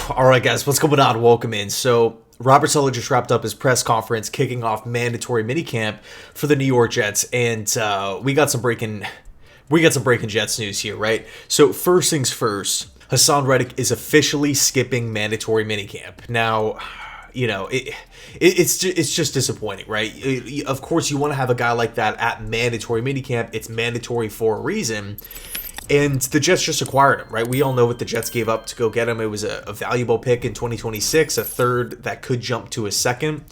All right, guys, what's going on? Welcome in. So, Robert Saleh just wrapped up his press conference, kicking off mandatory minicamp for the New York Jets, and we got some breaking Jets news here, right? So, first things first, Haason Reddick is officially skipping mandatory minicamp. Now, it's just disappointing, right? Of course, you want to have a guy like that at mandatory minicamp. It's mandatory for a reason. And the Jets just acquired him, right? We all know what the Jets gave up to go get him. It was a valuable pick in 2026, a third that could jump to a second.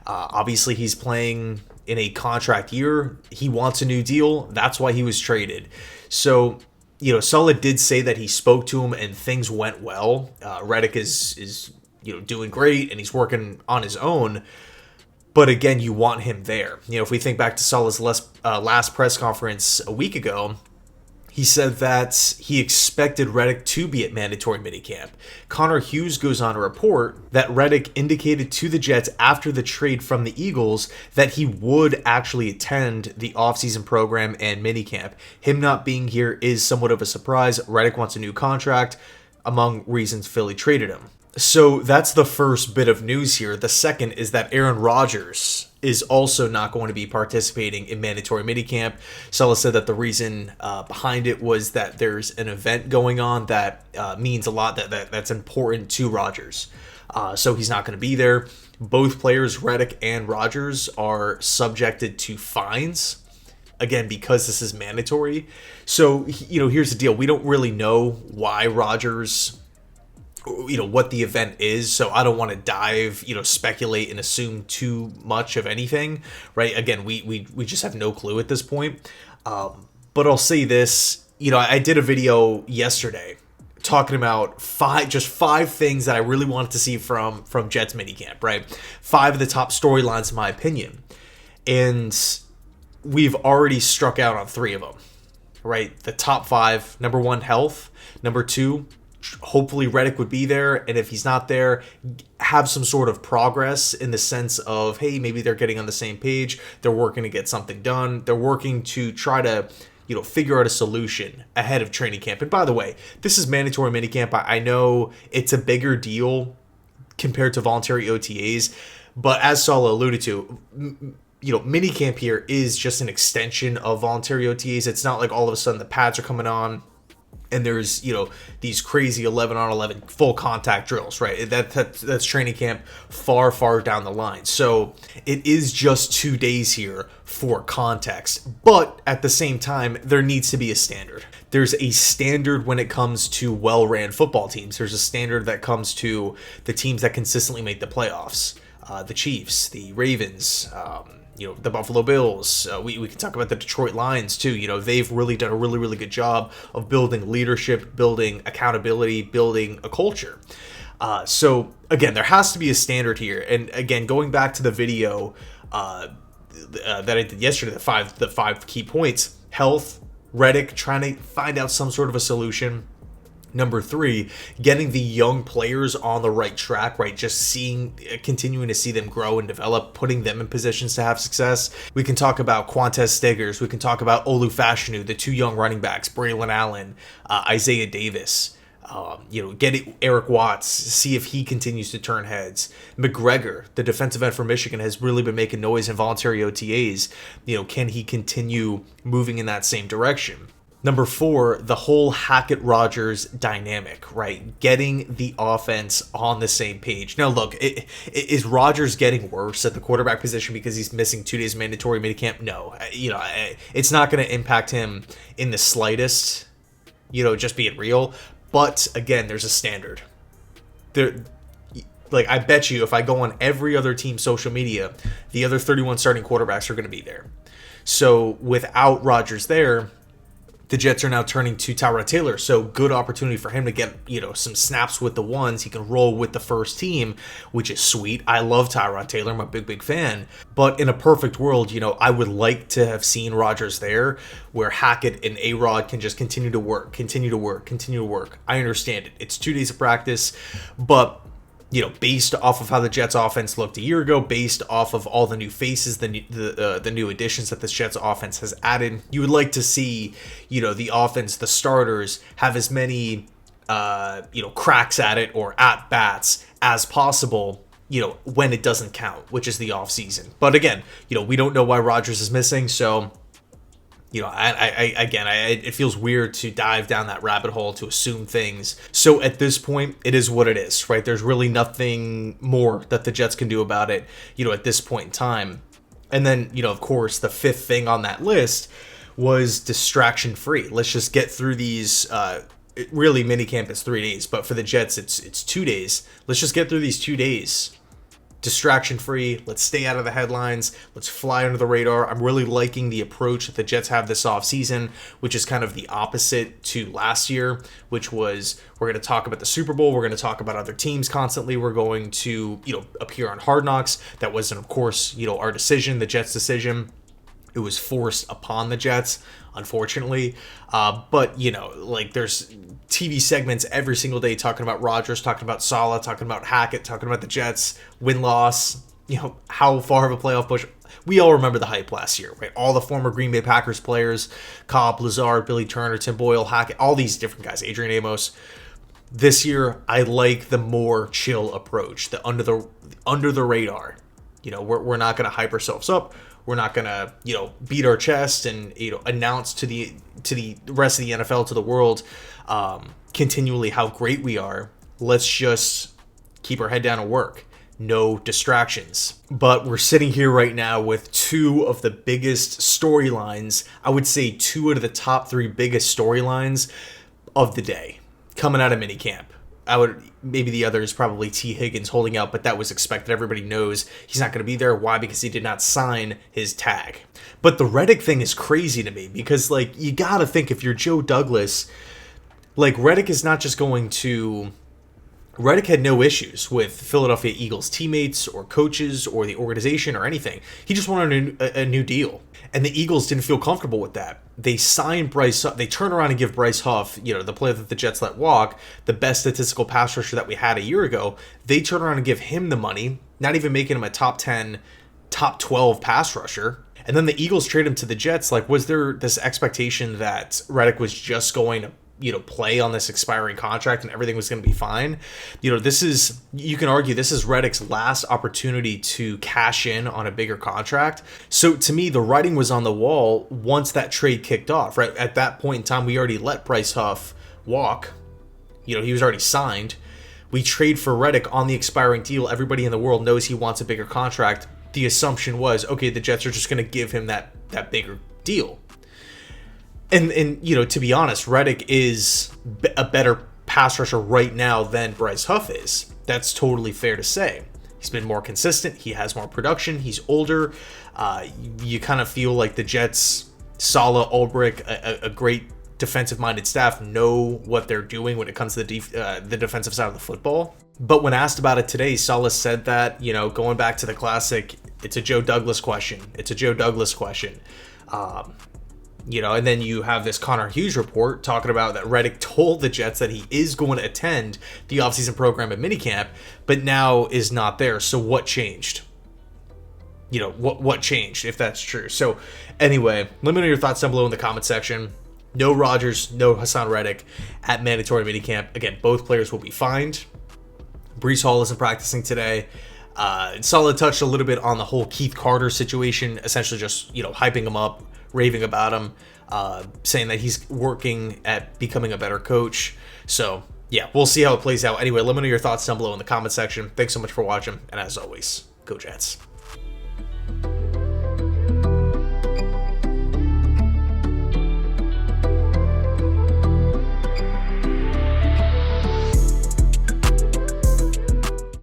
Obviously, he's playing in a contract year. He wants a new deal. That's why he was traded. So, Saleh did say that he spoke to him and things went well. Reddick is doing great and he's working on his own. But again, you want him there. If we think back to Saleh's last press conference a week ago, he said that he expected Reddick to be at mandatory minicamp. Connor Hughes goes on to report that Reddick indicated to the Jets after the trade from the Eagles that he would actually attend the offseason program and minicamp. Him not being here is somewhat of a surprise. Reddick wants a new contract, among reasons Philly traded him. So that's the first bit of news here. The second is that Aaron Rodgers is also not going to be participating in mandatory minicamp. Saleh said that the reason behind it was that there's an event going on that means a lot, that's important to Rodgers. So he's not going to be there. Both players, Reddick and Rodgers, are subjected to fines. Again, because this is mandatory. So, here's the deal. We don't really know why Rodgers, what the event is, so I don't want to dive, speculate and assume too much of anything, right? Again, we just have no clue at this point. But I'll say this, I did a video yesterday talking about five things that I really wanted to see from Jets minicamp, right? 5 of the top storylines in my opinion. And we've already struck out on 3 of them, right? The top 5, number 1, health. Number 2, hopefully Reddick would be there, and if he's not there, have some sort of progress in the sense of, hey, maybe they're getting on the same page, they're working to get something done, they're working to try to figure out a solution ahead of training camp. And by the way, this is mandatory minicamp. I know it's a bigger deal compared to voluntary OTAs, but as Saleh alluded to, minicamp here is just an extension of voluntary OTAs. It's not like all of a sudden the pads are coming on and there's, these crazy 11-on-11 full contact drills, right? That's training camp far down the line. So it is just 2 days here for context. But at the same time, there needs to be a standard. There's a standard when it comes to well-ran football teams. There's a standard that comes to the teams that consistently make the playoffs. The Chiefs, the Ravens, the Buffalo Bills. We can talk about the Detroit Lions too. They've really done a really good job of building leadership, building accountability, building a culture. So again, there has to be a standard here. And again, going back to the video that I did yesterday, the five key points: health, Reddick trying to find out some sort of a solution. Number 3, getting the young players on the right track, right? Just continuing to see them grow and develop, putting them in positions to have success. We can talk about Quantez Stiggers. We can talk about Olu Fashanu, the 2 young running backs, Braylon Allen, Isaiah Davis. Get Eric Watts, see if he continues to turn heads. McGregor, the defensive end for Michigan, has really been making noise in voluntary OTAs. Can he continue moving in that same direction? Number 4, the whole Hackett-Rodgers dynamic, right? Getting the offense on the same page. Now, look, is Rodgers getting worse at the quarterback position because he's missing 2 days mandatory minicamp? No. It's not going to impact him in the slightest, just being real. But, again, there's a standard. I bet you if I go on every other team's social media, the other 31 starting quarterbacks are going to be there. So, without Rodgers there, the Jets are now turning to Tyrod Taylor, so good opportunity for him to get, some snaps with the ones. He can roll with the first team, which is sweet. I love Tyrod Taylor. I'm a big fan. But in a perfect world, I would like to have seen Rodgers there where Hackett and A-Rod can just continue to work. I understand it. It's 2 days of practice, but based off of how the Jets offense looked a year ago, based off of all the new faces, the new additions that this Jets offense has added, you would like to see, the offense, the starters, have as many cracks at it or at bats as possible, when it doesn't count, which is the offseason. But again, we don't know why Rodgers is missing, so it feels weird to dive down that rabbit hole to assume things. So at this point, it is what it is, right? There's really nothing more that the Jets can do about it, at this point in time. And then, of course, the fifth thing on that list was distraction free. Let's just get through these. Really, minicamp is 3 days, but for the Jets, it's 2 days. Let's just get through these 2 days. Distraction free. Let's stay out of the headlines. Let's fly under the radar. I'm really liking the approach that the Jets have this offseason, which is kind of the opposite to last year, which was we're going to talk about the Super Bowl. We're going to talk about other teams constantly. We're going to, appear on Hard Knocks. That wasn't, of course, our decision, the Jets' decision. It was forced upon the Jets, unfortunately. But, there's TV segments every single day talking about Rodgers, talking about Saleh, talking about Hackett, talking about the Jets, win-loss, how far of a playoff push. We all remember the hype last year, right? All the former Green Bay Packers players, Cobb, Lazard, Billy Turner, Tim Boyle, Hackett, all these different guys, Adrian Amos. This year, I like the more chill approach, the under the radar. We're not going to hype ourselves up. We're not going to, beat our chest and, announce to the rest of the NFL, to the world, continually how great we are. Let's just keep our head down and work. No distractions. But we're sitting here right now with two of the biggest storylines. I would say 2 out of the top 3 biggest storylines of the day coming out of minicamp. Maybe the other is probably T. Higgins holding out, but that was expected. Everybody knows he's not going to be there. Why? Because he did not sign his tag. But the Reddick thing is crazy to me because, you got to think if you're Joe Douglas, Reddick is not just going to... Reddick had no issues with Philadelphia Eagles teammates or coaches or the organization or anything. He just wanted a new deal. And the Eagles didn't feel comfortable with that. They signed Bryce Huff. They turn around and give Bryce Huff, the player that the Jets let walk, the best statistical pass rusher that we had a year ago. They turn around and give him the money, not even making him a top 10, top 12 pass rusher. And then the Eagles trade him to the Jets. Was there this expectation that Reddick was just going to play on this expiring contract and everything was going to be fine? You can argue this is Reddick's last opportunity to cash in on a bigger contract. So to me, the writing was on the wall once that trade kicked off, right? At that point in time, we already let Bryce Huff walk. He was already signed. We trade for Reddick on the expiring deal. Everybody in the world knows he wants a bigger contract. The assumption was, okay, the Jets are just going to give him that bigger deal. And to be honest, Reddick is a better pass rusher right now than Bryce Huff is. That's totally fair to say. He's been more consistent. He has more production. He's older. You kind of feel like the Jets, Saleh, Ulbrich, a great defensive-minded staff, know what they're doing when it comes to the defensive side of the football. But when asked about it today, Saleh said that, going back to the classic, it's a Joe Douglas question. It's a Joe Douglas question. And then you have this Connor Hughes report talking about that Reddick told the Jets that he is going to attend the offseason program at minicamp, but now is not there. So what changed? What changed, if that's true? So anyway, let me know your thoughts down below in the comment section. No Rodgers, no Haason Reddick at mandatory minicamp. Again, both players will be fined. Breece Hall isn't practicing today. Saleh touched a little bit on the whole Keith Carter situation, essentially just, hyping him up, raving about him, saying that he's working at becoming a better coach. So, yeah, we'll see how it plays out. Anyway, let me know your thoughts down below in the comment section. Thanks so much for watching, and as always, go Jets.